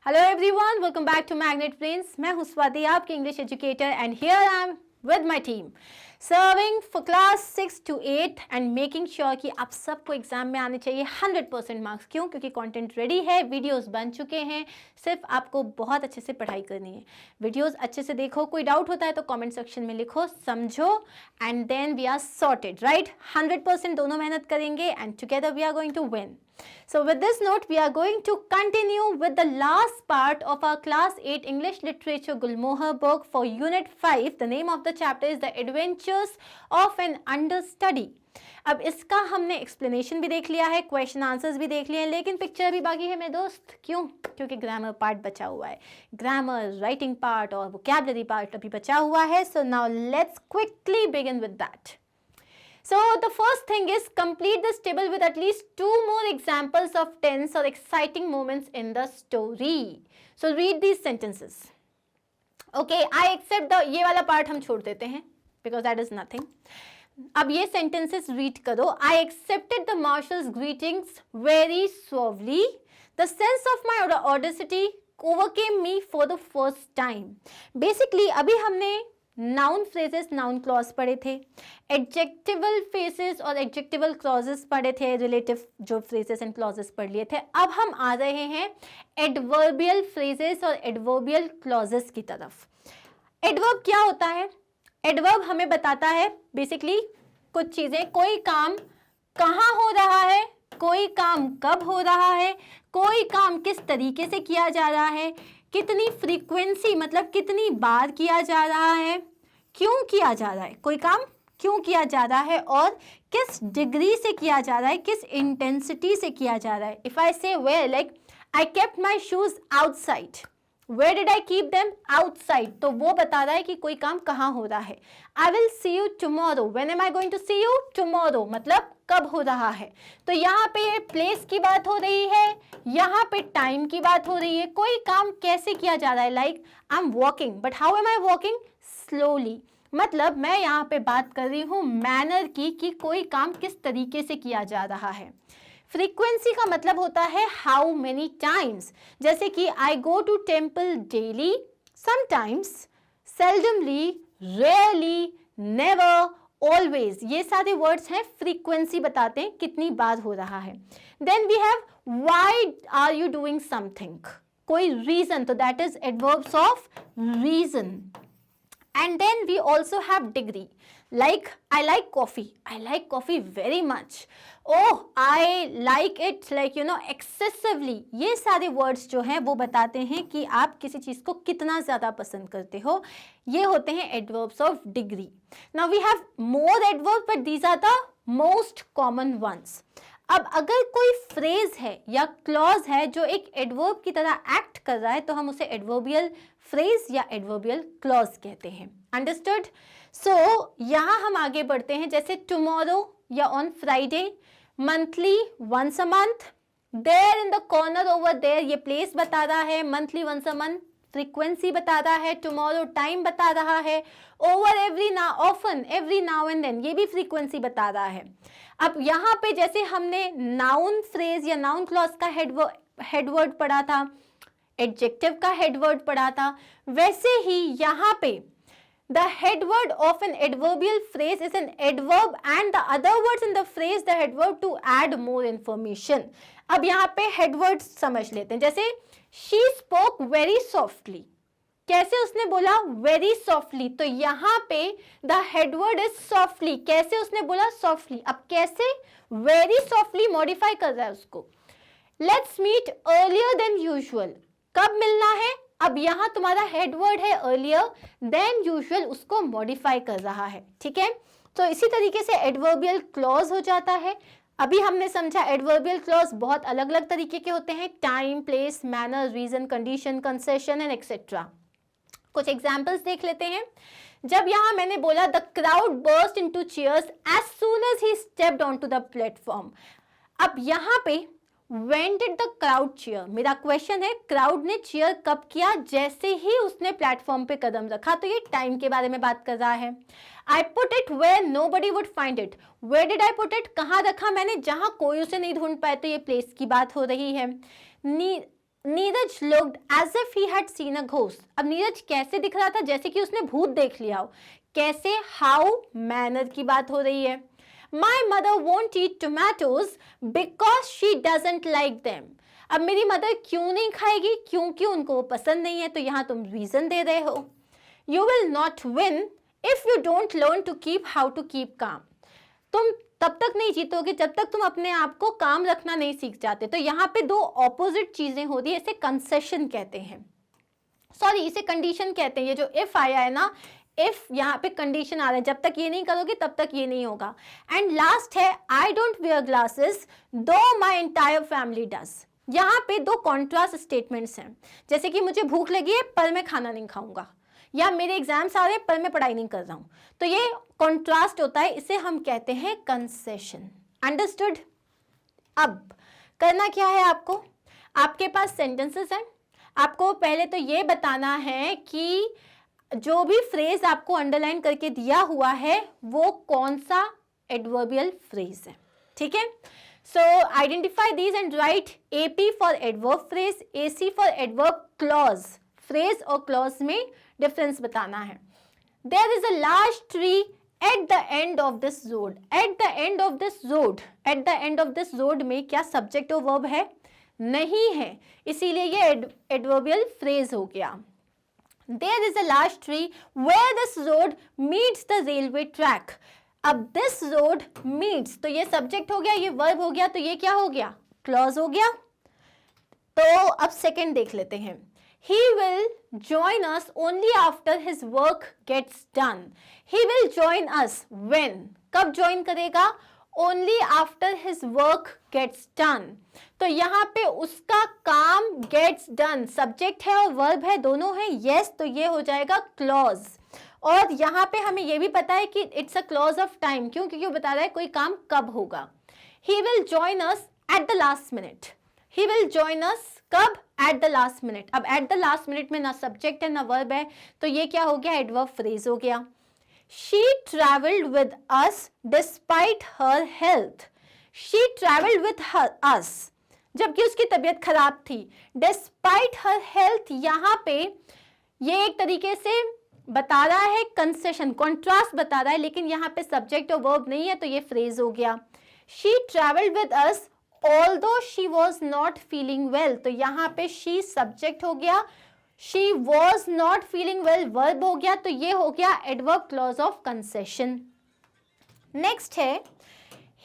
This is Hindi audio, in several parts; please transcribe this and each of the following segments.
Hello everyone, welcome back to Magnet Brains. मैं हूँ स्वाति, आपकी English educator, and here I am with my team, serving for class 6 to 8 and making sure कि आप सबको एग्जाम में आने चाहिए 100% मार्क्स। क्यों? क्योंकि कंटेंट रेडी है, वीडियोस बन चुके हैं, सिर्फ आपको बहुत अच्छे से पढ़ाई करनी है। वीडियोस अच्छे से देखो, कोई डाउट होता है तो कमेंट सेक्शन में लिखो, समझो, and then we are sorted, right? 100% दोनों मेहनत करेंगे and together we are going to win. So with this note, we are going to continue with the last part of our class 8 English Literature Gulmohar book for Unit 5. The name of the chapter is The Adventures of an Understudy. अब इसका हमने explanation भी देख लिया है, question answers भी देख लिए हैं, लेकिन पिक्चर भी बाकी है मेरे दोस्त। क्यों? क्योंकि ग्रामर पार्ट बचा हुआ है, ग्रामर, राइटिंग पार्ट और वोकैबुलरी पार्ट अभी बचा हुआ है। So now let's quickly begin with that. So the first thing is complete this table with at least 2 more examples of tense or exciting moments in the story. So read these sentences. Okay, I accept the ये वाला part हम छोड़ देते हैं because that is nothing. अब ये sentences read करो. I accepted the marshal's greetings very suavely. The sense of my audacity overcame me for the first time. Basically अभी हमने नाउन फ्रेजेस, नाउन क्लॉज पढ़े थे, एडजेक्टिवल फ्रेजेस और एडजेक्टिवल क्लॉजेस पढ़े थे, रिलेटिव जो फ्रेजेस एंड क्लॉजेस पढ़ लिए थे। अब हम आ रहे हैं एडवर्बियल फ्रेजेस और एडवर्बियल क्लॉजेस की तरफ। एडवर्ब क्या होता है? एडवर्ब हमें बताता है बेसिकली कुछ चीजें, कोई काम कहाँ हो रहा है, कोई काम कब हो रहा है, कोई काम किस तरीके से किया जा रहा है, कितनी फ्रीक्वेंसी मतलब कितनी बार किया जा रहा है, क्यों किया जा रहा है, कोई काम क्यों किया जा रहा है और किस डिग्री से किया जा रहा है, किस इंटेंसिटी से किया जा रहा है। If I say where, like I kept my shoes outside, where did I keep them? Outside, तो वो बता रहा है कि कोई काम कहाँ हो रहा है। I will see you tomorrow, when am I going to see you tomorrow, मतलब कब हो रहा है। तो यहाँ पे प्लेस की बात हो रही है, यहाँ पे टाइम की बात हो रही है, कोई काम कैसे किया जा रहा है। Like I am walking, but how am I walking? Slowly, मतलब मैं यहाँ पे बात कर रही हूँ मैनर की, कि कोई काम किस तरीके से किया जा रहा है। फ्रीक्वेंसी का मतलब होता है हाउ मेनी टाइम्स, जैसे कि I go to temple daily, sometimes, seldomly, rarely, never, always. ये सारे वर्ड्स हैं, फ्रीक्वेंसी बताते हैं कितनी बार हो रहा है। Then we have why are you doing something, कोई रीजन, तो that is adverbs of reason. And then we also have degree, like I like coffee very much. Oh, I like it like excessively. ये सारे words जो हैं वो बताते हैं कि आप किसी चीज़ को कितना ज़्यादा पसंद करते हो। ये होते हैं adverbs of degree. Now we have more adverbs, but these are the most common ones. अब अगर कोई फ्रेज है या क्लॉज है जो एक एडवर्ब की तरह एक्ट कर रहा है तो हम उसे एडवर्बियल फ्रेज या एडवर्बियल क्लॉज कहते हैं। अंडरस्टूड? सो यहाँ हम आगे बढ़ते हैं, जैसे टुमारो या on Friday, monthly, once a month, there in the corner over there, ये प्लेस बता रहा है, monthly, once a month frequency बता रहा है, टुमारो टाइम बता रहा है, ओवर एवरी ना, often, every now and then, ये भी फ्रीक्वेंसी बता रहा है। अब यहाँ पे जैसे हमने नाउन फ्रेज या नाउन क्लॉज का हेडवर्ड पढ़ा था, एडजेक्टिव का हेडवर्ड पढ़ा था, वैसे ही यहाँ पे the head word of an adverbial phrase is an adverb and the other words in the phrase the head word to add more information. अब यहाँ पे head words समझ लेते हैं, जैसे she spoke very softly, कैसे उसने बोला? very softly, तो यहाँ पे the head word is softly, कैसे उसने बोला? softly। अब कैसे? very softly modify कर रहा है उसको। let's meet earlier than usual, कब मिलना है? अब यहाँ तुम्हारा हेड वर्ड है earlier than usual, उसको मॉडिफाई कर रहा है, ठीक है? तो इसी तरीके से एडवर्बियल क्लॉज हो जाता है। अभी हमने समझा एडवर्बियल क्लॉज बहुत अलग अलग तरीके के होते हैं, time, place, manner, reason, condition, concession and etcetera. कुछ एग्जाम्पल्स देख लेते हैं। जब यहाँ मैंने बोला the crowd burst into cheers as soon as he stepped on to the platform, अब यहाँ पे When did the crowd cheer? मेरा क्वेश्चन है, क्राउड ने चीयर कब किया? जैसे ही उसने प्लेटफॉर्म पे कदम रखा, तो ये टाइम के बारे में बात कर रहा है। I put it where nobody would find it. Where did I put it? कहाँ रखा मैंने? जहाँ कोई उसे नहीं ढूंढ पाए, तो ये प्लेस की बात हो रही है। Neeraj looked as if he had seen a ghost. अब नीरज कैसे दिख रहा था? जैसे कि उसने भूत देख लिया हो। कैसे? हाउ, मैनर की बात हो रही है। My mother won't eat tomatoes because she doesn't like them. अब मेरी मदर क्यों नहीं खाएगी? क्योंकि उनको वो पसंद नहीं है। तो यहाँ तुम रीजन दे रहे हो। You will not win if you don't learn to keep how to keep calm. तुम तब तक नहीं जीतोगे जब तक तुम अपने आप को काम रखना नहीं सीख जाते। तो यहाँ पे दो ऑपोजिट चीजें होती है, इसे कंसेशन कहते हैं, सॉरी इसे कंडीशन कहते हैं। ये जो इफ आया है ना, इफ यहाँ पे कंडीशन आ रहा है, जब तक ये नहीं करोगे तब तक ये नहीं होगा। एंड लास्ट है आई डोंट वेयर ग्लासेस दो माई एंटायर फैमिली डज। यहाँ पे दो कॉन्ट्रास्ट स्टेटमेंट्स हैं, जैसे कि मुझे भूख लगी है पर मैं खाना नहीं खाऊंगा, या मेरे एग्जाम्स आ रहे हैं पर मैं पढ़ाई नहीं कर रहा हूं। तो ये कॉन्ट्रास्ट होता है, इसे हम कहते हैं कंसेशन। अंडरस्टूड? अब करना क्या है आपको, आपके पास सेंटेंसेस हैं, आपको पहले तो ये बताना है कि जो भी फ्रेज आपको अंडरलाइन करके दिया हुआ है वो कौन सा एडवर्बियल फ्रेज है। ठीक है, so identify these and write AP for adverb phrase, AC for adverb clause. Phrase और क्लॉज में डिफरेंस बताना है। There is a large tree at the end of this road. At the end of this road, at the end of this road में क्या सब्जेक्ट और वर्ब है? नहीं है, इसीलिए ये एडवर्बियल फ्रेज हो गया। There is a large tree where this road meets the railway track. अब this road meets, तो ये सब्जेक्ट हो गया, ये वर्ब हो गया, तो ये क्या हो गया? क्लॉज हो गया। तो अब सेकंड देख लेते हैं। He will join us only after his work gets done. He will join us when? कब ज्वाइन करेगा? Only after his work gets done. तो यहाँ पे उसका काम gets done, सब्जेक्ट है और वर्ब है, दोनों है। yes, तो ये हो जाएगा क्लॉज। और यहाँ पे हमें ये भी पता है कि it's a clause of time. क्यों? क्योंकि वो बता रहा है कोई काम कब होगा। He will join us at the last minute. He will join us कब? At the last minute. अब at the last minute में ना सब्जेक्ट है ना वर्ब है, तो ये क्या हो गया? एडवर्ब फ्रेज हो गया। She traveled with us despite her health. She traveled with us, जबकि उसकी तबीयत खराब थी। Despite her health, यहाँ पे ये एक तरीके से बता रहा है कंसेशन, कॉन्ट्रास्ट बता रहा है, लेकिन यहाँ पे सब्जेक्ट और वर्ब नहीं है, तो ये फ्रेज हो गया। She traveled with us although she was not feeling well, तो यहाँ पे she सब्जेक्ट हो गया, she was not feeling well verb हो गया, तो ये हो गया adverb clause of concession. Next है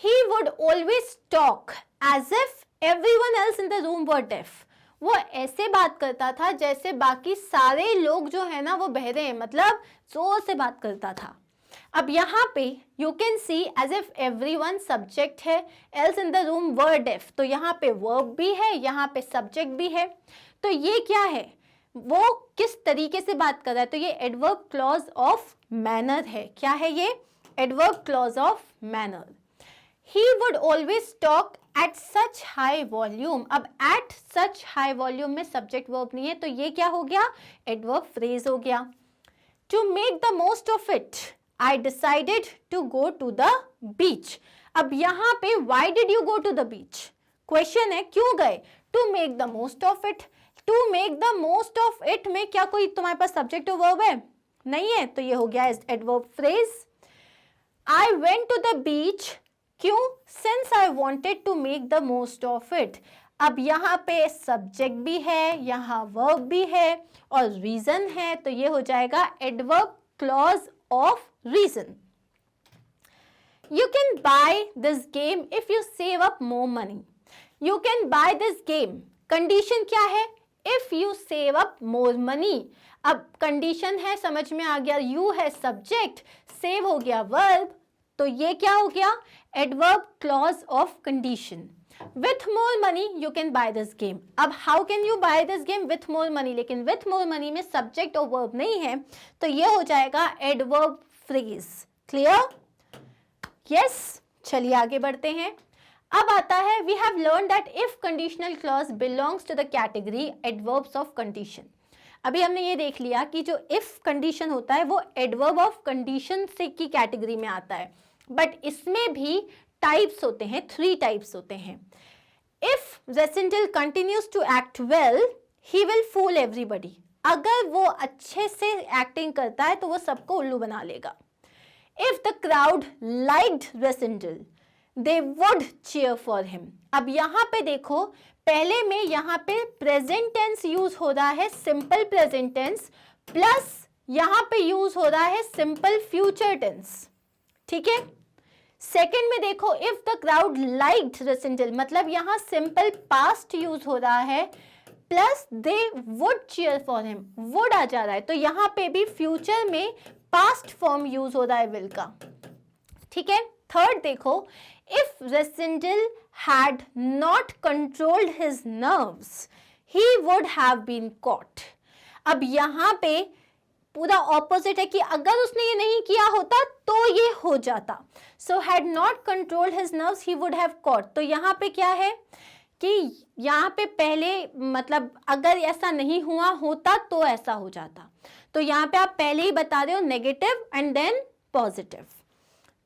he would always talk as if everyone else in the room were deaf. वो ऐसे बात करता था जैसे बाकी सारे लोग जो है ना वो बहरे हैं, मतलब जोर से बात करता था। अब यहाँ पे you can see as if everyone subject है, else in the room were deaf, तो यहाँ पे वर्ब भी है, यहाँ पे सब्जेक्ट भी है। तो ये क्या है? वो किस तरीके से बात कर रहा है? तो ये एडवर्ब क्लॉज ऑफ मैनर है। क्या है ये? Adverb clause of manner. He would always talk at such high volume. अब at such high volume में सब्जेक्ट वर्ब नहीं है, तो ये क्या हो गया? एडवर्ब फ्रेज हो गया। To make the most of it, I decided to go to the beach. अब यहाँ पे why did you go to the beach? Question है क्यों गए? To make the most of it. To make the most of it में क्या कोई तुम्हारे पास सब्जेक्ट और वर्ब है? नहीं है, तो ये हो गया adverb phrase. I went to the beach. क्यों? Since I wanted to make the most of it. अब यहाँ पे सब्जेक्ट भी है, यहाँ वर्ब भी है और रीजन है, तो ये हो जाएगा adverb clause of reason. You can buy this game if you save up more money. You can buy this game. Condition क्या है? If you save up more money. अब कंडीशन है, समझ में आ गया, you है सब्जेक्ट, save हो गया वर्ब, तो ये क्या हो गया? Adverb clause of condition. With more money you can buy this game. अब how can you buy this game with more money? लेकिन with more money में सब्जेक्ट और वर्ब नहीं है, तो ये हो जाएगा एडवर्ब फ्रेज। क्लियर? यस, चलिए आगे बढ़ते हैं। अब आता है we have learned that if conditional clause belongs to the category adverbs of condition. अभी हमने ये देख लिया कि जो if कंडीशन होता है वो एडवर्ब ऑफ कंडीशन से की कैटेगरी में आता है, बट इसमें भी टाइप्स होते हैं, 3 टाइप्स होते हैं। If Resendal continues to act well he will fool everybody, अगर वो अच्छे से एक्टिंग करता है तो वो सबको उल्लू बना लेगा. If the crowd liked Resendal they would cheer for him. अब यहाँ पे देखो, पहले में यहाँ पे प्रेजेंट टेंस यूज हो रहा है, सिंपल प्रेजेंट टेंस, प्लस यहाँ पे यूज हो रहा है सिंपल फ्यूचर टेंस. ठीक है. सेकेंड में देखो, if the crowd liked Resendal, मतलब यहाँ सिंपल पास्ट यूज हो रहा है, plus they would cheer for him, would आ जा रहा है, तो यहाँ पे भी फ्यूचर में पास्ट फॉर्म यूज हो रहा है विल का. ठीक है. थर्ड देखो, if Resendal had not controlled his nerves he would have been caught. अब यहाँ पे पूरा ऑपोजिट है कि अगर उसने ये नहीं किया होता तो ये हो जाता. So had not controlled his nerves he would have caught. तो यहाँ पे क्या है कि यहाँ पे पहले मतलब अगर ऐसा नहीं हुआ होता तो ऐसा हो जाता. तो यहाँ पे आप पहले ही बता रहे हो नेगेटिव एंड देन पॉजिटिव.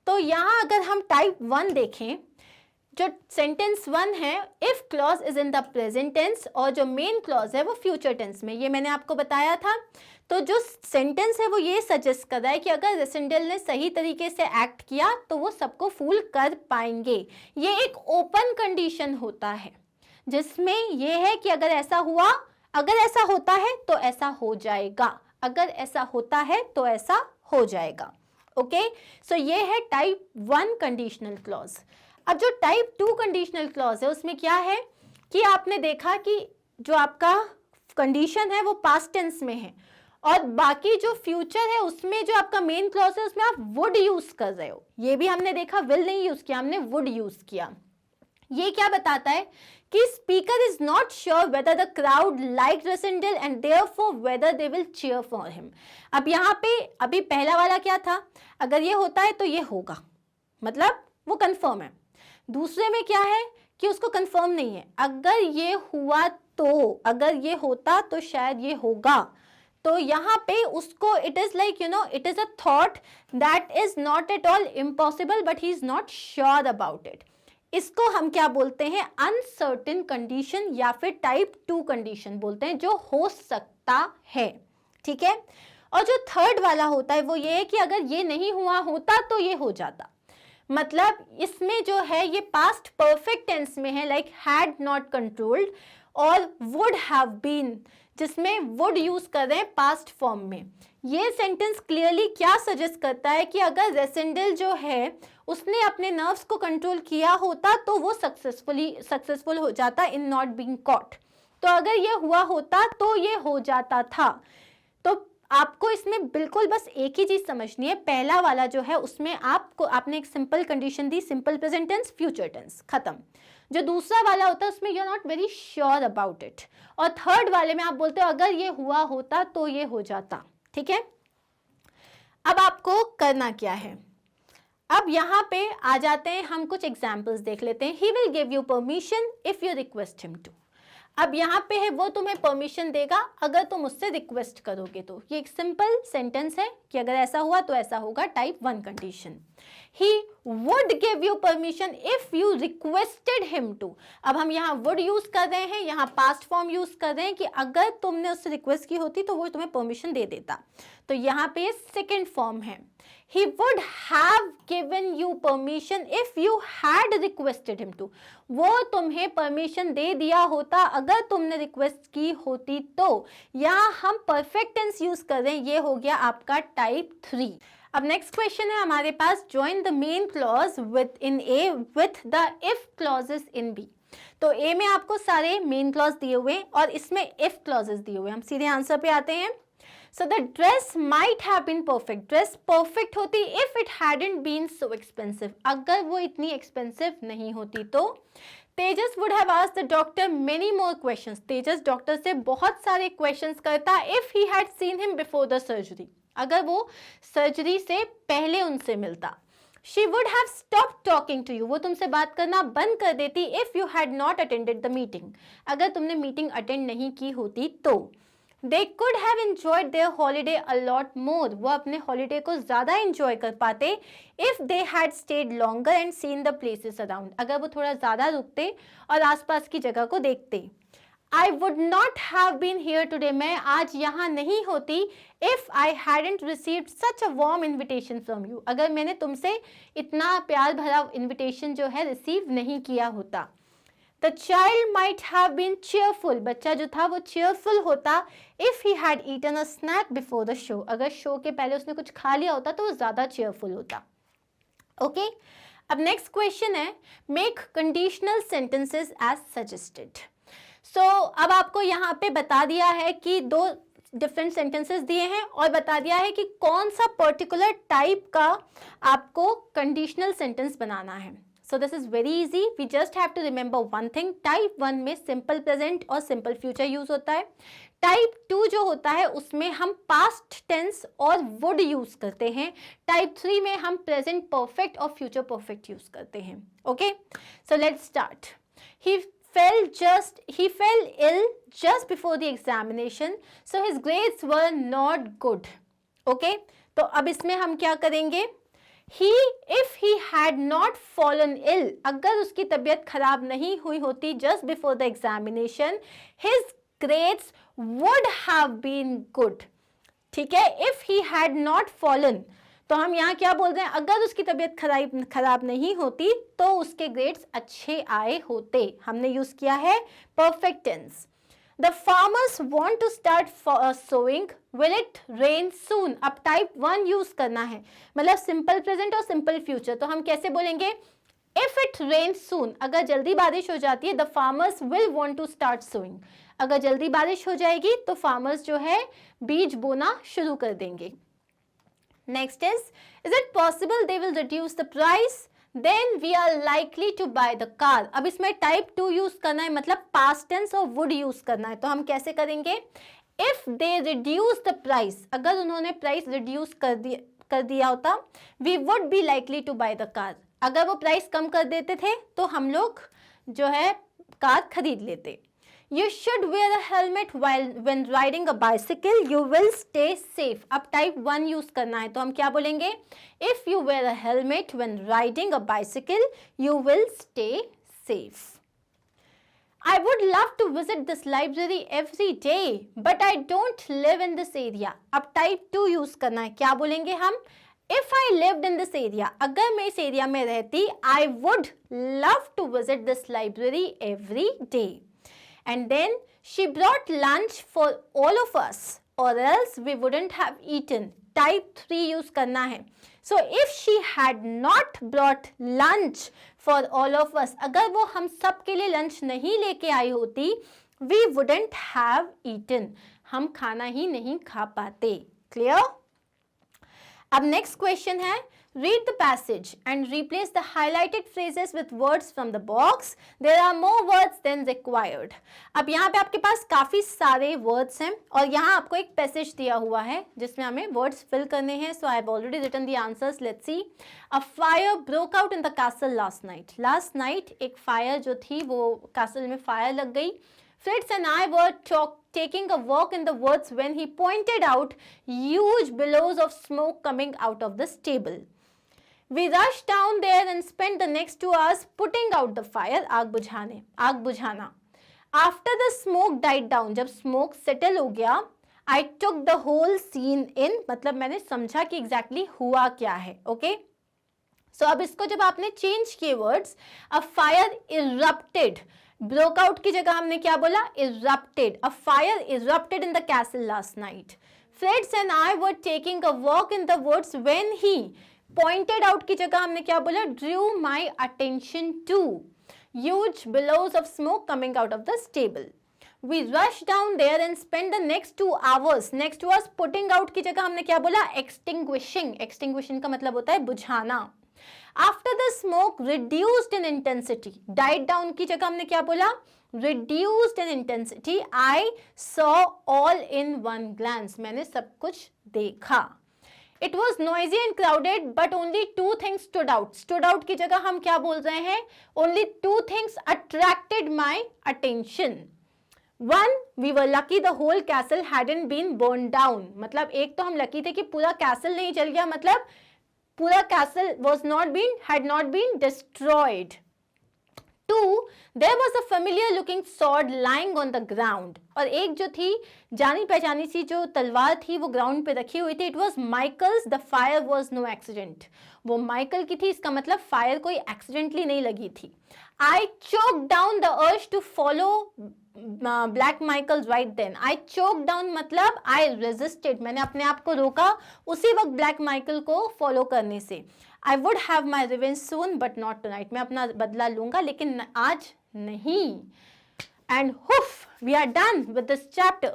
तो यहाँ अगर हम टाइप 1 देखें, जो सेंटेंस 1 है, if clause is in the present tense, और जो मेन क्लॉज है वो फ्यूचर टेंस में, ये मैंने आपको बताया था. तो जो सेंटेंस है वो ये सजेस्ट कर रहा है कि अगर रेसेंडल ने सही तरीके से एक्ट किया तो वो सबको फूल कर पाएंगे. ये एक ओपन कंडीशन होता है जिसमें ये है कि अगर ऐसा हुआ, अगर ऐसा होता है तो ऐसा हो जाएगा, अगर ऐसा होता है तो ऐसा हो जाएगा. ओके. सो ये है टाइप 1 कंडीशनल क्लॉज. अब जो टाइप 2 कंडीशनल क्लॉज है उसमें क्या है कि आपने देखा कि जो आपका कंडीशन है वो पास्ट टेंस में है, और बाकी जो फ्यूचर है उसमें जो आपका मेन क्लॉज है उसमें आप वुड यूज कर रहे हो. ये भी हमने देखा, विल नहीं यूज किया, हमने वुड यूज किया. ये क्या बताता है कि speaker is not sure whether the crowd like Resendal and therefore whether they will cheer for him. अब यहाँ पे अभी पहला वाला क्या था, अगर ये होता है तो ये होगा, मतलब वो कंफर्म है. दूसरे में क्या है कि उसको कंफर्म नहीं है, अगर ये हुआ तो, अगर ये होता तो शायद ये होगा. तो यहाँ पे उसको it is like it is a thought that is not at all impossible but he is not sure about it. इसको हम क्या बोलते हैं, अनसर्टेन कंडीशन या फिर टाइप 2 कंडीशन बोलते हैं, जो हो सकता है. ठीक है. और जो थर्ड वाला होता है वो ये है कि अगर ये नहीं हुआ होता तो ये हो जाता. मतलब इसमें जो है ये पास्ट परफेक्ट टेंस में है, लाइक हैड नॉट कंट्रोल्ड, और वुड हैव बीन, जिसमें वुड यूज कर रहे हैं पास्ट फॉर्म में. ये सेंटेंस क्लियरली क्या सजेस्ट करता है कि अगर रेसेंडल जो है उसने अपने नर्व्स को कंट्रोल किया होता तो वो सक्सेसफुल हो जाता इन नॉट बीइंग कॉट. तो अगर ये हुआ होता तो ये हो जाता था. तो आपको इसमें बिल्कुल बस एक ही चीज समझनी है, पहला वाला जो है उसमें आपने एक सिंपल कंडीशन दी, simple present tense, future tense, खत्म. जो दूसरा वाला होता है उसमें you are not very sure about it, और थर्ड वाले में आप बोलते हो अगर ये हुआ होता तो ये हो जाता. ठीक है. अब आपको करना क्या है, अब यहाँ पे आ जाते हैं, हम कुछ एग्जाम्पल्स देख लेते हैं. He will give you permission if you request him to. अब यहाँ पे है वो तुम्हें परमिशन देगा अगर तुम उससे रिक्वेस्ट करोगे तो. ये एक सिंपल सेंटेंस है कि अगर ऐसा हुआ तो ऐसा होगा, type 1 condition. He would give you permission if you requested him to. अब हम यहाँ वुड यूज कर रहे हैं, यहाँ पास्ट फॉर्म यूज कर रहे हैं कि अगर तुमने उससे रिक्वेस्ट की होती तो वो तुम्हें परमिशन दे देता. तो यहाँ पे सेकेंड फॉर्म है. He would have given you permission if you had requested him to. वो तुम्हें परमिशन दे दिया होता अगर तुमने रिक्वेस्ट की होती तो. यहाँ हम परफेक्ट टेंस यूज कर रहे हैं, ये हो गया आपका टाइप 3. अब नेक्स्ट क्वेश्चन है हमारे पास, join the main clause with in A with the if clauses in B. तो ए में आपको सारे मेन क्लॉज दिए हुए और इसमें इफ क्लॉजेस दिए हुए. हम सीधे आंसर पे आते हैं. So the dress might have been perfect. Dress perfect होती if it hadn't been so expensive. अगर वो इतनी expensive नहीं होती तो. तेजस would have asked the doctor many more questions. Tejas doctor से बहुत सारे questions करता if he had seen him before the surgery. अगर वो सर्जरी से पहले उनसे मिलता. She would have stopped talking to you. वो तुमसे बात करना बंद कर देती if you had not attended the meeting. अगर तुमने मीटिंग अटेंड नहीं की होती तो. They could have enjoyed their holiday a lot more. वो अपने हॉलीडे को ज़्यादा enjoy कर पाते if they had stayed longer and seen the places around. अगर वो थोड़ा ज़्यादा रुकते और आसपास की जगह को देखते. I would not have been here today. मैं आज यहाँ नहीं होती if I hadn't received such a warm invitation from you. अगर मैंने तुमसे इतना प्यार भरा invitation जो है receive नहीं किया होता. The child might have been cheerful. बच्चा जो था वो cheerful होता if he had eaten a snack before the show. अगर शो के पहले उसने कुछ खा लिया होता तो वो ज़्यादा cheerful होता. Okay? अब next question है make conditional sentences as suggested. So अब आपको यहाँ पे बता दिया है कि दो डिफरेंट सेंटेंसेस दिए हैं और बता दिया है कि कौन सा पर्टिकुलर टाइप का आपको कंडीशनल सेंटेंस बनाना है. So this is very easy. We just have to remember one thing. Type 1 में simple present और simple future use होता है. Type 2 जो होता है उसमें हम past tense और would use करते हैं. Type 3 में हम present perfect और future perfect use करते हैं. Okay? So let's start. He fell ill just before the examination, so his grades were not good. Okay? तो अब इसमें हम क्या करेंगे? If he had not fallen ill, अगर उसकी तबीयत खराब नहीं हुई होती just before the examination, his grades would have been good. ठीक है? If he had not fallen, तो हम यहाँ क्या बोल रहे हैं? अगर उसकी तबीयत खराब नहीं होती तो उसके ग्रेड्स अच्छे आए होते. हमने यूज किया है perfect tense. The farmers want to start sowing. Will it rain soon? अब टाइप 1 यूज करना है, मतलब सिंपल प्रेजेंट और सिंपल फ्यूचर. तो हम कैसे बोलेंगे? If it rains soon, अगर जल्दी बारिश हो जाती है, the farmers will want to start sowing. अगर जल्दी बारिश हो जाएगी तो फार्मर्स जो है बीज बोना शुरू कर देंगे. Next is it possible they will reduce the price? Then we are likely to buy the car. अब इसमें टाइप 2 यूज करना है, मतलब past tense और would यूज करना है. तो हम कैसे करेंगे? If they reduce the price, अगर उन्होंने प्राइस रिड्यूस कर दिया होता, we would be likely to buy the car. अगर वो प्राइस कम कर देते थे तो हम लोग जो है कार खरीद लेते. You should wear a helmet when riding a bicycle. You will stay safe. अब टाइप 1 यूज करना है, तो हम क्या बोलेंगे? If you wear a helmet when riding a bicycle, you will stay safe. I would love to visit this library every day, but I don't live in this area. अब टाइप 2 यूज करना है, क्या बोलेंगे हम? If I lived in this area, अगर मैं इस एरिया में रहती, I would love to visit this library every day. And then she brought lunch for all of us, or else we wouldn't have eaten. Type 3 use करना है. So if she had not brought lunch for all of us, अगर वो हम सब के लिए लंच नहीं लेके आई होती, we wouldn't have eaten. हम खाना ही नहीं खा पाते. Clear? अब next question है, read the passage and replace the highlighted phrases with words from the box. There are more words than required. अब यहाँ पे आपके पास काफ़ी सारे words हैं और यहाँ आपको एक passage दिया हुआ है जिसमें हमें words fill करने हैं. So I have already written the answers. Let's see. A fire broke out in the castle last night. Last night एक fire जो थी वो castle में fire लग गई. Fritz and I were taking a walk in the woods when he pointed out huge billows of smoke coming out of the stable. We rushed down there and spent the next 2 hours putting out the fire. आग बुझाना. After the smoke died down, जब smoke settle हो गया, I took the whole scene in. मतलब मैंने समझा कि exactly हुआ क्या है. Okay? So अब इसको जब आपने change किए words, a fire erupted. Broke out की जगह हमने क्या बोला? Erupted. A fire erupted in the castle last night. Fritz and I were taking a walk in the woods when he pointed out की जगह हमने क्या बोला? Drew my attention to huge billows of smoke coming out of the stable. We rushed down there and spent the next 2 hours. Next was putting out की जगह हमने क्या बोला? Extinguishing. Extinguishing का मतलब होता है बुझाना. After the smoke reduced in intensity, died down की जगह हमने क्या बोला? Reduced in intensity. I saw all in one glance. मैंने सब कुछ देखा. It was noisy and crowded, but only 2 things stood out. Stood out की जगह हम क्या बोल रहे हैं? Only 2 things attracted my attention. One, we were lucky the whole castle hadn't been burned down. मतलब एक तो हम lucky थे कि पूरा castle नहीं जल गया, मतलब पूरा castle had not been destroyed. Two, there was a familiar looking sword lying on the ground. और एक जो थी जानी पहचानी सी जो तलवार थी वो ग्राउंड पे रखी हुई थी. It was Michael's. The fire was no accident. वो माइकल की थी, इसका मतलब फायर कोई एक्सीडेंटली नहीं लगी थी. I choked down the urge to follow Black Michael right then. I choked down मतलब I resisted. मैंने अपने आप को रोका उसी वक्त Black Michael को फॉलो करने से. I would have my revenge soon but not tonight. मैं अपना बदला लूंगा लेकिन आज नहीं. And hoof, we are done with this chapter.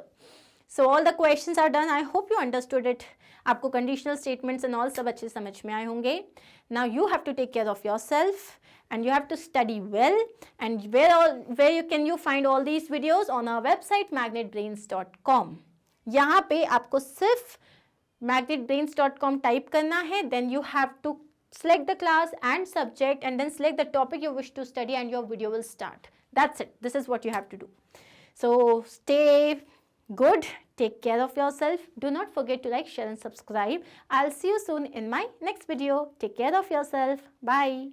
So all the questions are done. I hope you understood it. आपको conditional statements and all सब अच्छे समझ में आए होंगे. Now you have to take care of yourself and you have to study well. And where you find all these videos on our website magnetbrains.com. यहाँ पे आपको सिर्फ magnetbrains.com टाइप करना है. Then you have to select the class and subject and then select the topic you wish to study and your video will start. That's it. This is what you have to do. So stay good. Take care of yourself. Do not forget to like, share and subscribe. I'll see you soon in my next video. Take care of yourself. Bye.